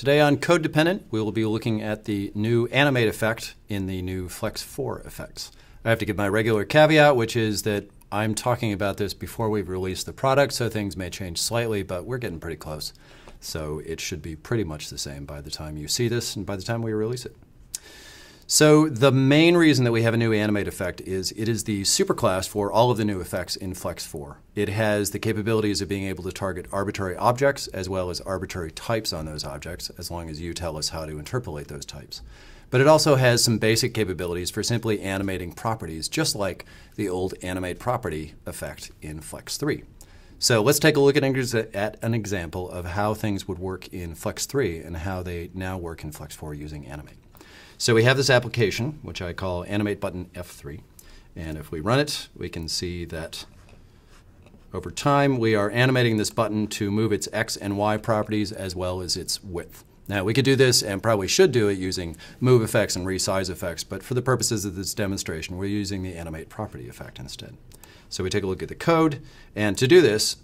Today on CodeDependent, we will be looking at the new Animate effect in the new Flex 4 effects. I have to give my regular caveat, which is that I'm talking about this before we've released the product, so things may change slightly, but we're getting pretty close. So it should be pretty much the same by the time you see this and by the time we release it. So the main reason that we have a new Animate effect is it is the superclass for all of the new effects in Flex 4. It has the capabilities of being able to target arbitrary objects as well as arbitrary types on those objects, as long as you tell us how to interpolate those types. But it also has some basic capabilities for simply animating properties, just like the old Animate property effect in Flex 3. So let's take a look at an example of how things would work in Flex 3 and how they now work in Flex 4 using Animate. So we have this application, which I call Animate button F3. And if we run it, we can see that over time we are animating this button to move its X and Y properties as well as its width. Now we could do this and probably should do it using move effects and resize effects, but for the purposes of this demonstration, we're using the Animate property effect instead. So we take a look at the code, and to do this,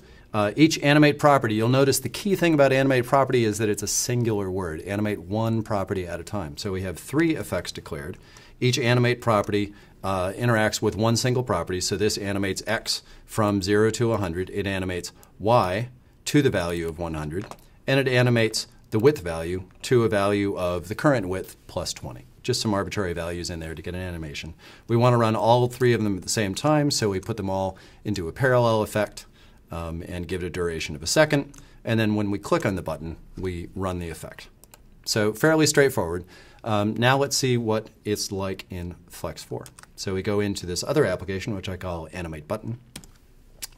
each Animate property, you'll notice the key thing about Animate property is that it's a singular word. Animate one property at a time. So we have 3 effects declared. Each Animate property interacts with one single property. So this animates X from 0 to 100. It animates Y to the value of 100. And it animates the width value to a value of the current width plus 20. Just some arbitrary values in there to get an animation. We want to run all 3 of them at the same time, so we put them all into a parallel effect. And give it a duration of a second. And then when we click on the button, we run the effect. So fairly straightforward. Now let's see what it's like in Flex 4. So we go into this other application, which I call Animate button.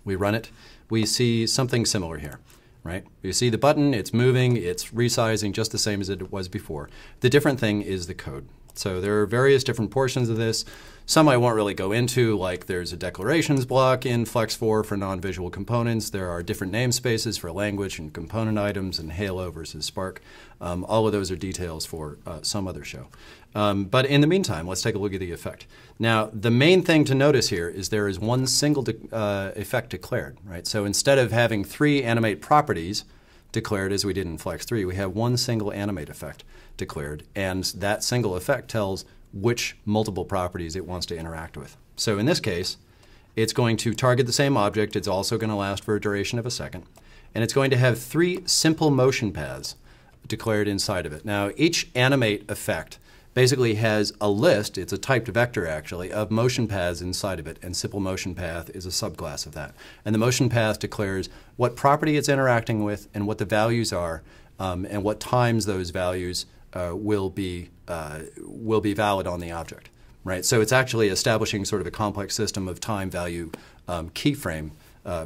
We run it. We see something similar here, right? You see the button, it's moving, it's resizing just the same as it was before. The different thing is the code. So there are various different portions of this. Some I won't really go into, like there's a declarations block in Flex 4 for non-visual components. There are different namespaces for language and component items and Halo versus Spark. All of those are details for some other show. But in the meantime, let's take a look at the effect. Now, the main thing to notice here is there is one single effect declared, right? So instead of having 3 Animate properties declared as we did in Flex 3, we have one single Animate effect declared, and that single effect tells which multiple properties it wants to interact with. So in this case, it's going to target the same object. It's also going to last for a duration of a second, and it's going to have 3 simple motion paths declared inside of it. Now, each Animate effect basically has a list, it's a typed vector actually, of motion paths inside of it, and simple motion path is a subclass of that. And the motion path declares what property it's interacting with and what the values are, and what times those values will be valid on the object, right? So it's actually establishing sort of a complex system of time value keyframe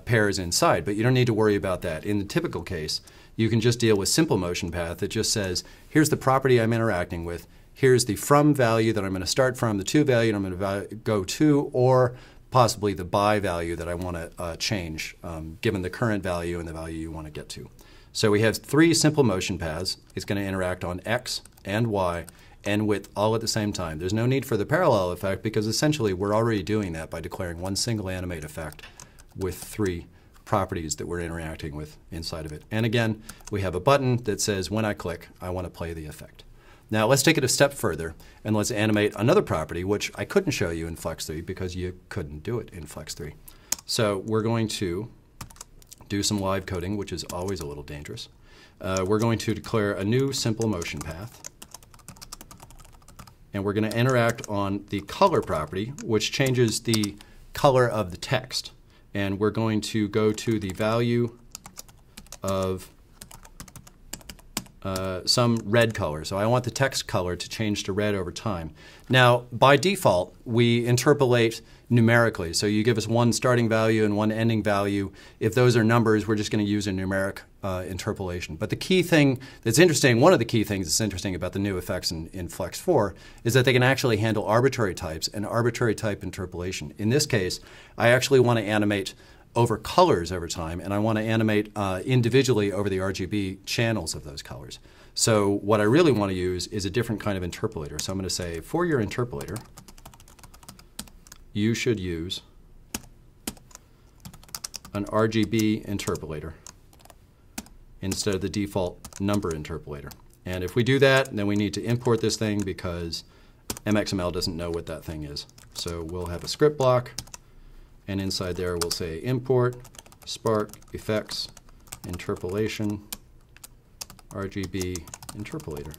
pairs inside, but you don't need to worry about that. In the typical case, you can just deal with simple motion path that just says, here's the property I'm interacting with, here's the from value that I'm going to start from, the to value that I'm going to go to, or possibly the by value that I want to change, given the current value and the value you want to get to. So we have 3 simple motion paths. It's going to interact on X and Y and width all at the same time. There's no need for the parallel effect because essentially we're already doing that by declaring one single Animate effect with 3 properties that we're interacting with inside of it. And again, we have a button that says when I click, I want to play the effect. Now let's take it a step further and let's animate another property, which I couldn't show you in Flex 3 because you couldn't do it in Flex 3. So we're going to do some live coding, which is always a little dangerous. We're going to declare a new simple motion path. And we're going to interact on the color property, which changes the color of the text. And we're going to go to the value of some red color. So I want the text color to change to red over time. Now, by default, we interpolate numerically. So you give us one starting value and one ending value. If those are numbers, we're just going to use a numeric interpolation. But the key thing that's interesting, one of the key things that's interesting about the new effects in Flex 4 is that they can actually handle arbitrary types and arbitrary type interpolation. In this case, I actually want to animate over colors over time, and I want to animate individually over the RGB channels of those colors. So what I really want to use is a different kind of interpolator. So I'm going to say, for your interpolator, you should use an RGB interpolator instead of the default number interpolator. And if we do that, then we need to import this thing because MXML doesn't know what that thing is. So we'll have a script block, and inside there we'll say import Spark effects interpolation RGB interpolator.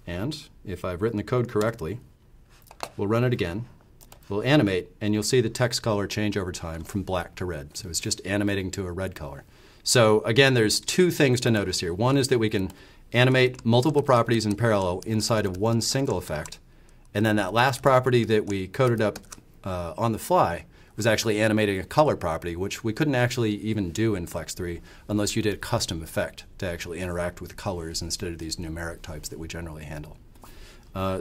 And if I've written the code correctly, we'll run it again. We'll animate, and you'll see the text color change over time from black to red. So it's just animating to a red color. So again, there's two things to notice here. One is that we can animate multiple properties in parallel inside of one single effect. And then that last property that we coded up on the fly was actually animating a color property, which we couldn't actually even do in Flex 3 unless you did a custom effect to actually interact with colors instead of these numeric types that we generally handle.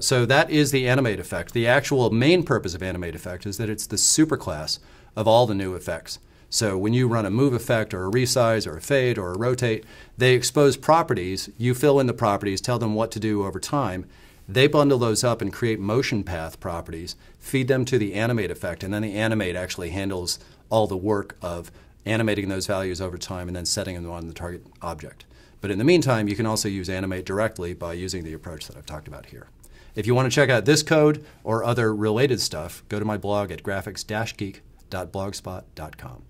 So that is the Animate effect. The actual main purpose of Animate effect is that it's the superclass of all the new effects. So when you run a move effect or a resize or a fade or a rotate, they expose properties. You fill in the properties, tell them what to do over time. They bundle those up and create motion path properties, feed them to the Animate effect, and then the Animate actually handles all the work of animating those values over time and then setting them on the target object. But in the meantime, you can also use Animate directly by using the approach that I've talked about here. If you want to check out this code or other related stuff, go to my blog at graphics-geek.blogspot.com.